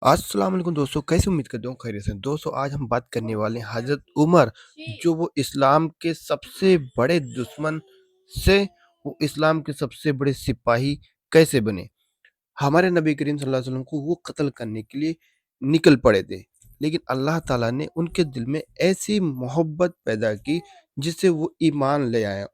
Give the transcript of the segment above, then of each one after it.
अस्सलाम वालेकुम दोस्तों, कैसे उम्मीद करते हो खैरियत से। दोस्तों आज हम बात करने वाले हैं हज़रत उमर, जो वो इस्लाम के सबसे बड़े दुश्मन से वो इस्लाम के सबसे बड़े सिपाही कैसे बने। हमारे नबी करीम सल्लल्लाहु अलैहि वसल्लम को वो कत्ल करने के लिए निकल पड़े थे, लेकिन अल्लाह ताला ने उनके दिल में ऐसी मोहब्बत पैदा की जिससे वो ईमान ले आए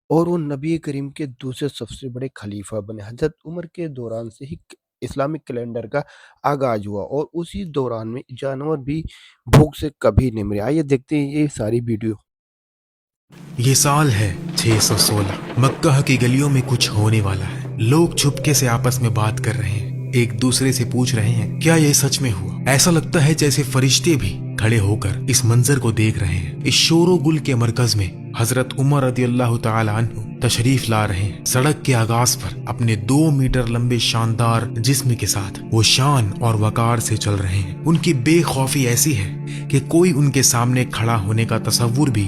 और वो नबी करीम के दूसरे सबसे बड़े खलीफा बने। हज़रत उमर के दौरान से ही इस्लामिक कैलेंडर का आगाज़ हुआ और उसी दौरान में जानवर भी भूख से कभी नहीं मरे। आइए देखते हैं ये सारी वीडियो। ये साल है 616। मक्का की गलियों में कुछ होने वाला है। लोग चुपके से आपस में बात कर रहे हैं, एक दूसरे से पूछ रहे हैं क्या ये सच में हुआ। ऐसा लगता है जैसे फरिश्ते भी खड़े होकर इस मंजर को देख रहे हैं। इस शोरो गुल के मरकज में हजरत उमर रदियल्लाहु ताला अन्हु तशरीफ ला रहे हैं। सड़क के आगाज पर अपने 2 मीटर लंबे शानदार जिस्म के साथ वो शान और वकार से चल रहे हैं। उनकी बेखौफी ऐसी है कि कोई उनके सामने खड़ा होने का तसव्वुर भी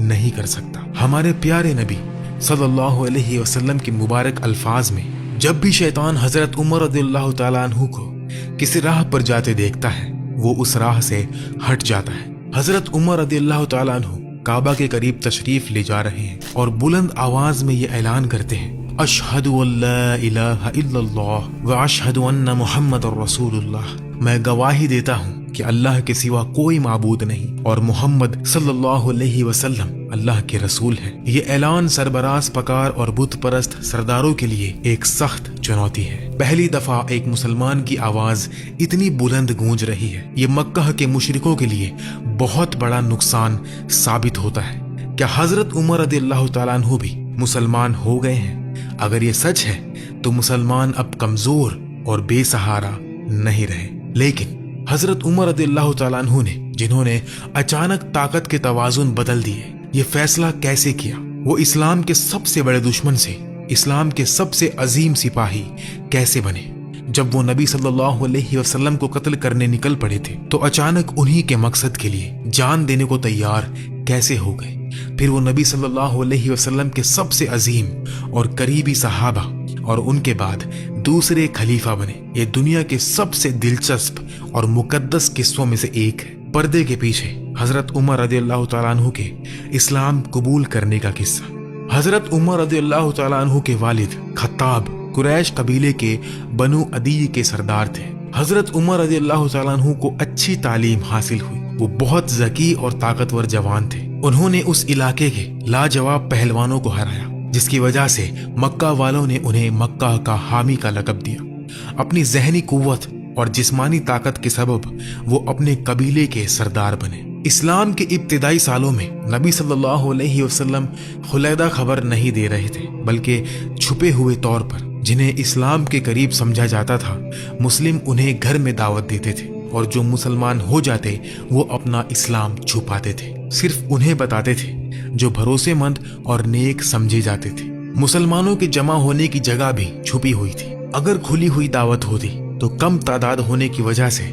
नहीं कर सकता। हमारे प्यारे नबी सल्लल्लाहु अलैहि वसल्लम के मुबारक अल्फाज में जब भी शैतान हजरत उमर रदियल्लाहु ताला अन्हु को किसी राह पर जाते देखता है, वो उस राह से हट जाता है। हजरत उमर रदियल्लाहु ताला अन्हु काबा के करीब तशरीफ ले जा रहे हैं और बुलंद आवाज में ये ऐलान करते हैं, अशहदु अल्ला इलाहा इल्लल्लाह व अशहदु अन्ना मुहम्मदुर रसूलुल्लाह। मैं गवाही देता हूँ कि अल्लाह के सिवा कोई माबूद नहीं और मोहम्मद सल्लल्लाहु अलैहि वसल्लम अल्लाह के रसूल हैं। ये ऐलान सरबराज पकार और बुत परस्त सरदारों के लिए एक सख्त चुनौती है। पहली दफा एक मुसलमान की आवाज इतनी बुलंद गूंज रही है। ये मक्का के मुशरिकों के लिए बहुत बड़ा नुकसान साबित होता है। क्या हजरत उमर रदियल्लाहु ताला अन्हु भी मुसलमान हो गए हैं? अगर ये सच है तो मुसलमान अब कमजोर और बेसहारा नहीं रहे। लेकिन हजरत उमर रदियल्लाहु ताला अन्हु ने, जिन्होंने अचानक ताकत के तवाजुन बदल दिए, ये फैसला कैसे किया? वो इस्लाम के सबसे बड़े दुश्मन से इस्लाम के सबसे अजीम सिपाही कैसे बने? जब वो नबी सल्लल्लाहु अलैहि वसल्लम को कत्ल करने निकल पड़े थे तो अचानक उन्हीं के मकसद के लिए जान देने को तैयार कैसे हो गए? फिर वो नबी सल्लल्लाहु अलैहि वसल्लम के सबसे अजीम और करीबी सहाबा और उनके बाद दूसरे खलीफा बने। ये दुनिया के सबसे दिलचस्प और मुकद्दस किस्सों में से एक है। पर्दे के पीछे हजरत उमर रदियल्लाहु ताला अन्हु के इस्लाम कबूल करने का किस्सा। हजरत उमर रदियल्लाहु ताला अन्हु के वालिद खत्ताब कुरैश कबीले के बनु अदी के सरदार थे। हजरत उमर रदियल्लाहु ताला अन्हु को अच्छी तालीम हासिल हुई। वो बहुत ज़की और ताकतवर जवान थे। उन्होंने उस इलाके के लाजवाब पहलवानों को हराया, जिसकी वजह से मक्का वालों ने उन्हें मक्का का हामी का लक़ब दिया। अपनी ज़हनी कुव्वत और जिस्मानी ताकत के सबब वो अपने कबीले के सरदार बने। इस्लाम के इब्तिदाई सालों में नबी सल्लल्लाहु अलैहि वसल्लम खुलैदा खबर नहीं दे रहे थे, बल्कि छुपे हुए तौर पर जिन्हें इस्लाम के करीब समझा जाता था, मुस्लिम उन्हें घर में दावत देते थे और जो मुसलमान हो जाते वो अपना इस्लाम छुपाते थे। सिर्फ उन्हें बताते थे जो भरोसेमंद और नेक समझे जाते थे। मुसलमानों के जमा होने की जगह भी छुपी हुई थी। अगर खुली हुई दावत होती तो कम तादाद होने की वजह से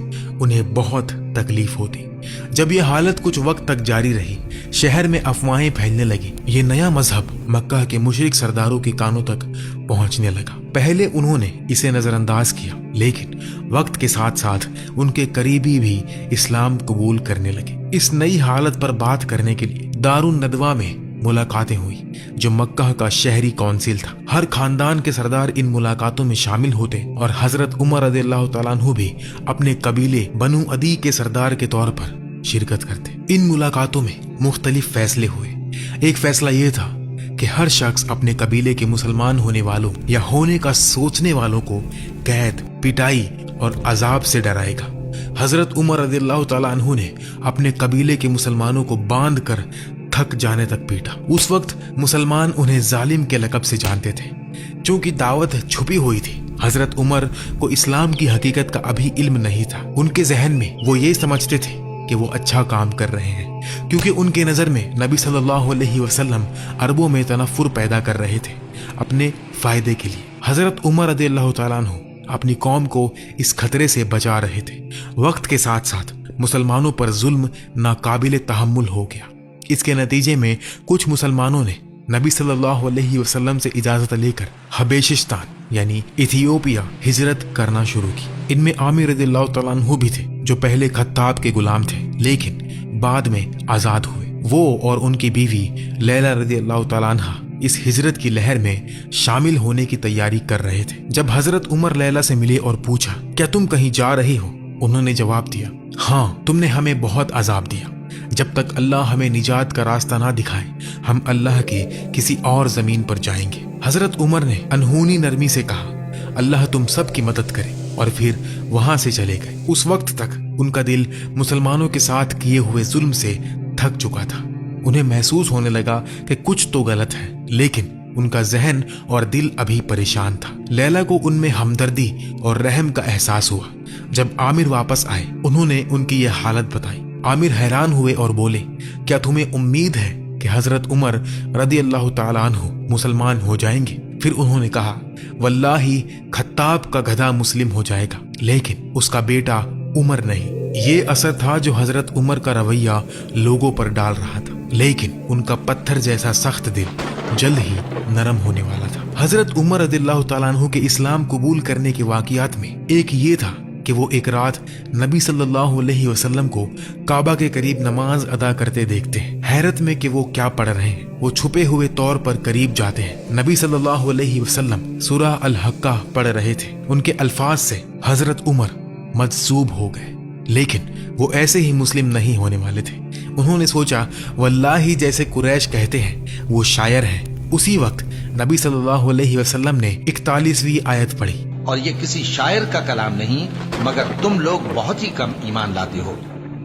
उन्हें बहुत तकलीफ होती। जब यह हालत कुछ वक्त तक जारी रही, शहर में अफवाहें फैलने लगी। ये नया मजहब मक्का के मुशरिक सरदारों के कानों तक पहुंचने लगा। पहले उन्होंने इसे नजरअंदाज किया, लेकिन वक्त के साथ साथ उनके करीबी भी इस्लाम कबूल करने लगे। इस नई हालत पर बात करने के लिए दारुन नदवा में मुलाकातें हुई, जो मक्का का शहरी काउंसिल था। हर खानदान के सरदार इन मुलाकातों में शामिल होते और हजरत उमर रदियल्लाहु ताला अन्हु भी अपने कबीले बनु अदी के सरदार के तौर पर शिरकत करते। इन मुलाकातों में मुख्तलिफ फैसले हुए। एक फैसला यह था कि हर शख्स अपने कबीले के मुसलमान होने वालों या होने का सोचने वालों को कैद, पिटाई और अजाब से डराएगा। हजरत उमर रदियल्लाहु ताला अन्हु ने अपने कबीले के मुसलमानों को बांध कर थक जाने तक पीटा। उस वक्त मुसलमान उन्हें जालिम के लक़ब से जानते थे। चूंकि दावत छुपी हुई थी, हजरत उमर को इस्लाम की हकीकत का अभी इल्म नहीं था। उनके जहन में वो ये समझते थे कि वो अच्छा काम कर रहे हैं, क्योंकि उनके नज़र में नबी सल्लल्लाहु अलैहि वसल्लम अरबों में तनफ्फुर पैदा कर रहे थे अपने फ़ायदे के लिए। हजरत उमर रदियल्लाहु ताला अन्हु अपनी कौम को इस खतरे से बचा रहे थे। वक्त के साथ साथ मुसलमानों पर जुल्म नाकाबिले तहम्मुल हो गया। इसके नतीजे में कुछ मुसलमानों ने नबी सल्लल्लाहु अलैहि वसल्लम से इजाज़त लेकर हबेशिस्तान यानी इथियोपिया हिजरत करना शुरू की। इनमें आमिर रदियल्लाहु तआला अन्हु भी थे, जो पहले खत्ताब के गुलाम थे लेकिन बाद में आजाद हुए। वो और उनकी बीवी लैला रदियल्लाहु तआला अन्हा इस हिजरत की लहर में शामिल होने की तैयारी कर रहे थे। जब हजरत उमर लैला से मिले और पूछा, क्या तुम कहीं जा रही हो? उन्होंने जवाब दिया, हाँ, तुमने हमें बहुत अजाब दिया। जब तक अल्लाह हमें निजात का रास्ता ना दिखाए, हम अल्लाह के किसी और जमीन पर जाएंगे। हजरत उमर ने अनहोनी नरमी से कहा, अल्लाह तुम सब की मदद करे, और फिर वहां से चले गए। उस वक्त तक उनका दिल मुसलमानों के साथ किए हुए जुल्म से थक चुका था। उन्हें महसूस होने लगा कि कुछ तो गलत है, लेकिन उनका जहन और दिल अभी परेशान था। लैला को उनमें हमदर्दी और रहम का एहसास हुआ। जब आमिर वापस आए, उन्होंने उनकी यह हालत बताई। आमिर हैरान हुए और बोले, क्या तुम्हें उम्मीद है कि हजरत उमर रदियल्लाहु ताला अन्हु मुसलमान हो जाएंगे? फिर उन्होंने कहा, वल्लाही खत्ताब का गधा मुस्लिम हो जाएगा, लेकिन उसका बेटा उमर नहीं। ये असर था जो हजरत उमर का रवैया लोगों पर डाल रहा था, लेकिन उनका पत्थर जैसा सख्त दिल जल्द ही नरम होने वाला था। हजरत उमर रदियल्लाहु ताला अन्हु के इस्लाम कबूल करने के वाकयात में एक ये था कि वो एक रात नबी सल्लल्लाहु अलैहि वसल्लम को काबा के करीब नमाज अदा करते देखते हैं। हैरत में कि वो क्या पढ़ रहे हैं, वो छुपे हुए तौर पर करीब जाते हैं। नबी सल्लल्लाहु अलैहि वसल्लम सूरह अल हक्का पढ़ रहे थे। उनके अल्फाज से हजरत उमर मजसूब हो गए, लेकिन वो ऐसे ही मुस्लिम नहीं होने वाले थे। उन्होंने सोचा, वल्लाही जैसे कुरैश कहते हैं वो शायर हैं। उसी वक्त नबी सल्लल्लाहु अलैहि वसल्लम ने 41वीं आयत पढ़ी, और ये किसी शायर का कलाम नहीं, मगर तुम लोग बहुत ही कम ईमान लाते हो।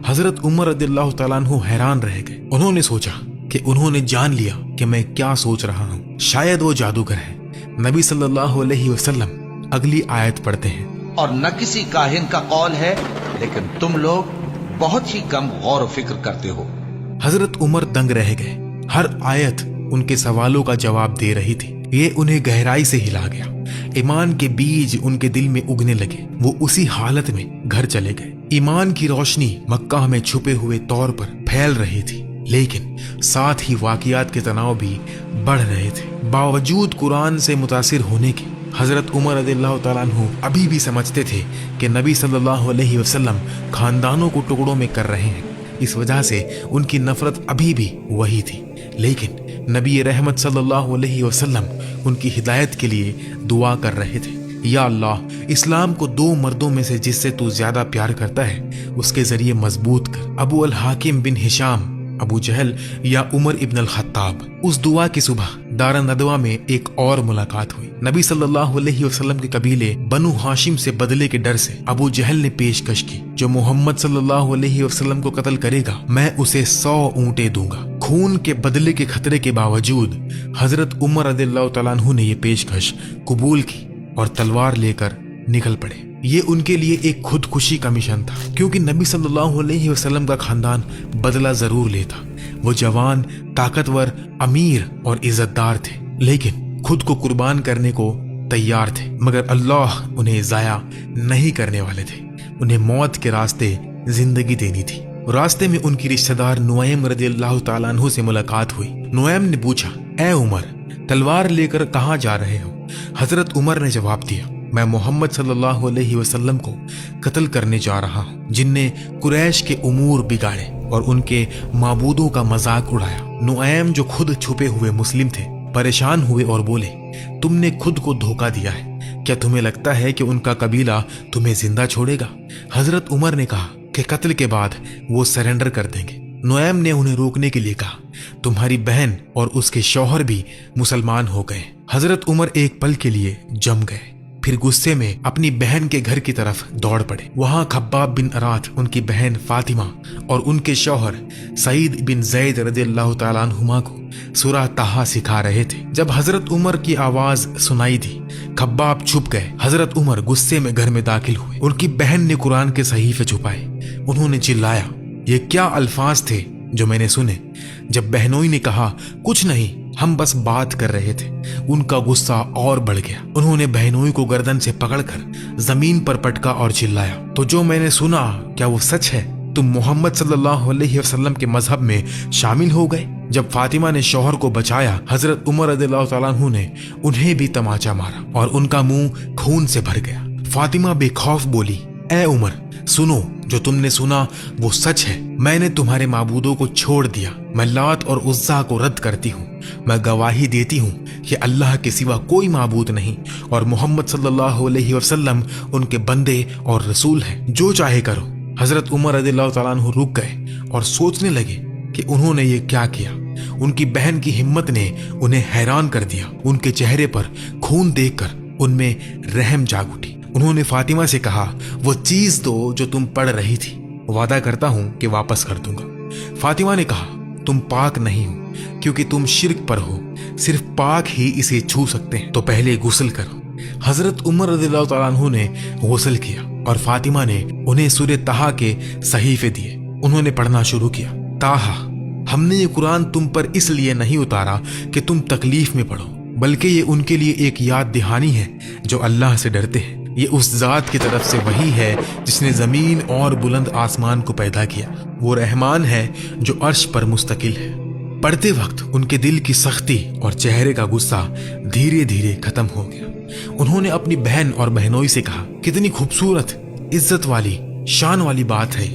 हजरत उमर रदियल्लाहु ताला अन्हु हैरान रह गए। उन्होंने सोचा कि उन्होंने जान लिया कि मैं क्या सोच रहा हूँ, शायद वो जादूगर है। नबी सल्लल्लाहु अलैहि वसल्लम अगली आयत पढ़ते हैं, और न किसी काहिन का कौल है, लेकिन तुम लोग बहुत ही कम गौर व फिक्र करते हो। हजरत उमर दंग रह गए। हर आयत उनके सवालों का जवाब दे रही थी। ये उन्हें गहराई से हिला गया। ईमान के बीज उनके दिल में उगने लगे। वो उसी हालत में घर चले गए। ईमान की रोशनी मक्का में छुपे हुए तौर पर फैल रही थी, लेकिन साथ ही वाकयात के तनाव भी बढ़ रहे थे। बावजूद कुरान से मुतासिर होने के, हजरत उमर रदियल्लाहु ताला अन्हु अभी भी समझते थे कि नबी सल्लल्लाहु अलैहि वसल्लम खानदानों को टुकड़ों में कर रहे हैं। इस वजह से उनकी नफरत अभी भी वही थी, लेकिन नबी रहमत सल्लल्लाहु अलैहि वसल्लम उनकी हिदायत के लिए दुआ कर रहे थे। या अल्लाह, इस्लाम को दो मर्दों में से जिससे तू ज्यादा प्यार करता है उसके जरिए मजबूत कर, अबू अल हाकिम बिन हिशाम, अबू जहल या उमर इब्न अल खत्ताब। उस दुआ की सुबह दार नदवा में एक और मुलाकात हुई। नबी सल्लल्लाहु अलैहि वसल्लम के कबीले बनु हाशिम से बदले के डर से अबू जहल ने पेशकश की, जो मोहम्मद सल्लल्लाहु अलैहि वसल्लम को कत्ल करेगा मैं उसे 100 ऊंटे दूंगा। खून के बदले के खतरे के बावजूद हजरत उमर रदियल्लाहु ताला अन्हु ने यह पेशकश कबूल की और तलवार लेकर निकल पड़े। ये उनके लिए एक खुदकुशी का मिशन था, क्योंकि नबी सल्लल्लाहु अलैहि वसल्लम का खानदान बदला जरूर लेता। वो जवान, ताकतवर, अमीर और इज्जतदार थे, लेकिन खुद को कुर्बान करने को तैयार थे। मगर अल्लाह उन्हें जाया नहीं करने वाले थे। उन्हें मौत के रास्ते जिंदगी देनी थी। रास्ते में उनकी रिश्तेदार नुआइम रदियल्लाहु ताला अन्हु से मुलाकात हुई। नुआइम ने पूछा, ए उमर, तलवार लेकर कहाँ जा रहे हो? हजरत उमर ने जवाब दिया, मैं मोहम्मद सल्लल्लाहु अलैहि वसल्लम को कत्ल करने जा रहा हूँ, जिनने कुरैश के उमूर बिगाड़े और उनके माबूदों का मजाक उड़ाया। नुआइम, जो खुद छुपे हुए मुस्लिम थे, परेशान हुए और बोले, तुमने खुद को धोखा दिया है। क्या तुम्हें लगता है कि उनका कबीला तुम्हें जिंदा छोड़ेगा? हजरत उमर ने कहा कि कत्ल के बाद वो सरेंडर कर देंगे। नुआइम ने उन्हें रोकने के लिए कहा, तुम्हारी बहन और उसके शौहर भी मुसलमान हो गए। हजरत उमर एक पल के लिए जम गए, फिर गुस्से में अपनी बहन के घर की तरफ दौड़ पड़े। वहां खब्बाब बिन अरात, उनकी बहन फातिमा और उनके शौहर सईद बिन जैद रदियल्लाहु ताला अन्हुमा को सूरह ताहा सिखा रहे थे। जब हजरत उमर की आवाज सुनाई दी, खब्बाब छुप गए। हजरत उमर गुस्से में घर में दाखिल हुए। उनकी बहन ने कुरान के सहीफे छुपाए। उन्होंने चिल्लाया, ये क्या अल्फाज थे जो मैंने सुने? जब बहनोई ने कहा, कुछ नहीं, हम बस बात कर रहे थे, उनका गुस्सा और बढ़ गया। उन्होंने बहनोई को गर्दन से पकड़कर जमीन पर पटका और चिल्लाया, तो जो मैंने सुना क्या वो सच है? تم محمد صلی اللہ علیہ وسلم کے مذہب میں شامل ہو گئے؟ جب فاطمہ نے شوہر کو بچایا، حضرت عمر رضی اللہ تعالیٰ عنہ نے انہیں بھی تماچا مارا اور ان کا منہ خون سے بھر گیا۔ فاطمہ بے خوف بولی، اے عمر، سنو، جو تم نے سنا وہ سچ ہے۔ میں نے تمہارے معبودوں کو چھوڑ دیا، میں لات اور عزا کو رد کرتی ہوں، میں گواہی دیتی ہوں کہ اللہ کے سوا کوئی معبود نہیں اور محمد صلی اللہ علیہ وسلم ان کے بندے اور رسول ہیں، جو چاہے کرو۔ حضرت عمر رضی اللہ تعالیٰ عنہ رک گئے اور سوچنے لگے کہ انہوں نے یہ کیا کیا۔ ان کی بہن کی ہمت نے انہیں حیران کر دیا۔ ان کے چہرے پر خون دیکھ کر ان میں رحم جاگ اٹھی۔ انہوں نے فاطمہ سے کہا، وہ چیز دو جو تم پڑھ رہی تھی، وعدہ کرتا ہوں کہ واپس کر دوں گا۔ فاطمہ نے کہا، تم پاک نہیں ہو کیونکہ تم شرک پر ہو، صرف پاک ہی اسے چھو سکتے ہیں، تو پہلے غسل کرو۔ حضرت عمر رضی اللہ تعالیٰ عنہ نے غسل کیا اور فاطمہ نے انہیں سورہ طٰہٰ کے صحیفے دیے۔ انہوں نے پڑھنا شروع کیا، طٰہٰ، ہم نے یہ قرآن تم پر اس لیے نہیں اتارا کہ تم تکلیف میں پڑھو، بلکہ یہ ان کے لیے ایک یاد دہانی ہے جو اللہ سے ڈرتے ہیں۔ یہ اس ذات کی طرف سے وحی ہے جس نے زمین اور بلند آسمان کو پیدا کیا۔ وہ رحمان ہے جو عرش پر مستقل ہے۔ پڑھتے وقت ان کے دل کی سختی اور چہرے کا غصہ دھیرے دھیرے ختم ہو گیا۔ انہوں نے اپنی بہن اور بہنوئی سے کہا، کتنی خوبصورت، عزت والی، شان والی بات ہے،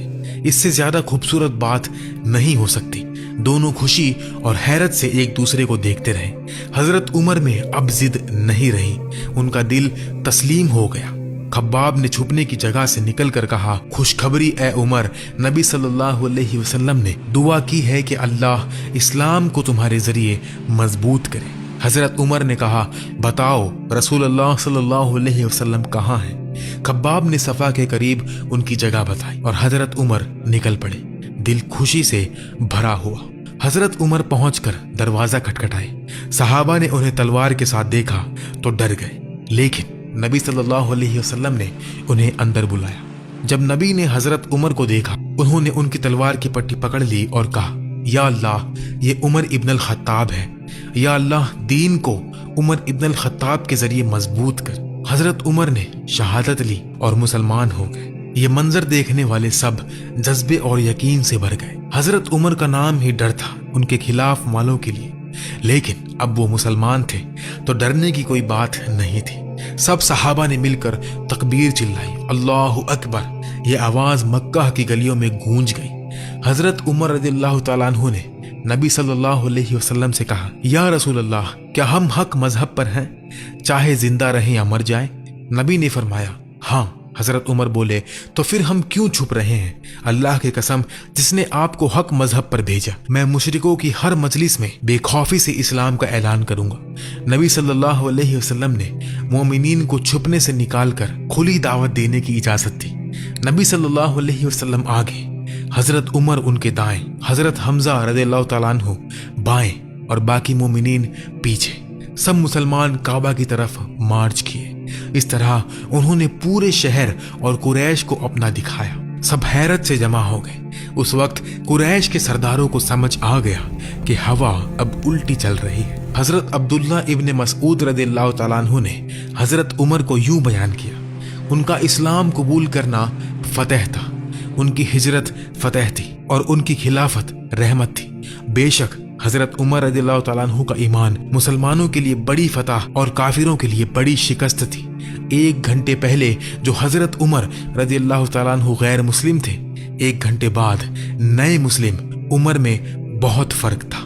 اس سے زیادہ خوبصورت بات نہیں ہو سکتی۔ دونوں خوشی اور حیرت سے ایک دوسرے کو دیکھتے رہے۔ حضرت عمر میں اب ضد نہیں رہی، ان کا دل تسلیم ہو گیا۔ خباب نے چھپنے کی جگہ سے نکل کر کہا، خوشخبری اے عمر، نبی صلی اللہ علیہ وسلم نے دعا کی ہے کہ اللہ اسلام کو تمہارے ذریعے مضبوط کرے۔ حضرت عمر نے کہا، بتاؤ رسول اللہ صلی اللہ علیہ وسلم کہاں ہیں؟ خباب نے صفا کے قریب ان کی جگہ بتائی اور حضرت عمر نکل پڑے، دل خوشی سے بھرا ہوا۔ حضرت عمر پہنچ کر دروازہ کھٹکھٹائے۔ صحابہ نے انہیں تلوار کے ساتھ دیکھا تو ڈر گئے، لیکن نبی صلی اللہ علیہ وسلم نے انہیں اندر بلایا۔ جب نبی نے حضرت عمر کو دیکھا، انہوں نے ان کی تلوار کی پٹی پکڑ لی اور کہا، یا اللہ، یہ عمر ابن الخطاب ہے، یا اللہ دین کو عمر ابن الخطاب کے ذریعے مضبوط کر۔ حضرت عمر نے شہادت لی اور مسلمان ہو گئے۔ یہ منظر دیکھنے والے سب جذبے اور یقین سے بھر گئے۔ حضرت عمر کا نام ہی ڈر تھا ان کے خلاف والوں کے لیے، لیکن اب وہ مسلمان تھے تو ڈرنے کی کوئی بات نہیں تھی۔ سب صحابہ نے مل کر تکبیر چلائی، اللہ اکبر۔ یہ آواز مکہ کی گلیوں میں گونج گئی۔ حضرت عمر رضی اللہ تعالیٰ عنہ نے نبی صلی اللہ علیہ وسلم سے کہا، یا رسول اللہ، کیا ہم حق مذہب پر ہیں، چاہے زندہ رہیں یا مر جائیں؟ نبی نے فرمایا، ہاں۔ حضرت عمر بولے، تو پھر ہم کیوں چھپ رہے ہیں؟ اللہ کی قسم جس نے آپ کو حق مذہب پر بھیجا، میں مشرکوں کی ہر مجلس میں بے خوفی سے اسلام کا اعلان کروں گا۔ نبی صلی اللہ علیہ وسلم نے مومنین کو چھپنے سے نکال کر کھلی دعوت دینے کی اجازت دی۔ نبی صلی اللہ علیہ وسلم آگے، حضرت عمر ان کے دائیں، حضرت حمزہ رضی اللہ تعالیٰ عنہ بائیں اور باقی مومنین پیچھے۔ سب مسلمان کعبہ کی طرف مارچ کیے۔ اس طرح انہوں نے پورے شہر اور قریش کو اپنا دکھایا۔ سب حیرت سے جمع ہو گئے۔ اس وقت قریش کے سرداروں کو سمجھ آ گیا کہ ہوا اب الٹی چل رہی ہے۔ حضرت عبداللہ ابن مسعود رضی اللہ تعالیٰ عنہ نے حضرت عمر کو یوں بیان کیا، ان کا اسلام قبول کرنا فتح تھا، ان کی ہجرت فتح تھی اور ان کی خلافت رحمت تھی۔ بے شک حضرت عمر رضی اللہ تعالیٰ عنہ کا ایمان مسلمانوں کے لیے بڑی فتح اور کافروں کے لیے بڑی شکست تھی۔ 1 گھنٹے پہلے جو حضرت عمر رضی اللہ تعالیٰ عنہ غیر مسلم تھے، 1 گھنٹے بعد نئے مسلم عمر میں بہت فرق تھا۔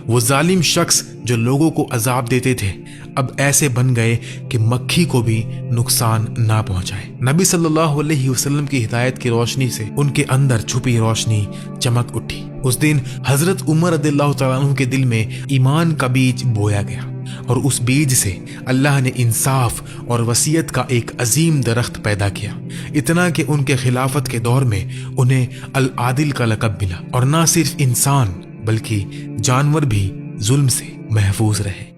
وہ ظالم شخص جو لوگوں کو عذاب دیتے تھے اب ایسے بن گئے کہ مکھی کو بھی نقصان نہ پہنچائے۔ نبی صلی اللہ علیہ وسلم کی ہدایت کی روشنی سے ان کے اندر چھپی روشنی چمک اٹھی۔ اس دن حضرت عمر رضی اللہ تعالیٰ عنہ کے دل میں ایمان کا بیج بویا گیا اور اس بیج سے اللہ نے انصاف اور وصیت کا ایک عظیم درخت پیدا کیا، اتنا کہ ان کے خلافت کے دور میں انہیں العادل کا لقب ملا، اور نہ صرف انسان بلکہ جانور بھی ظلم سے محفوظ رہے۔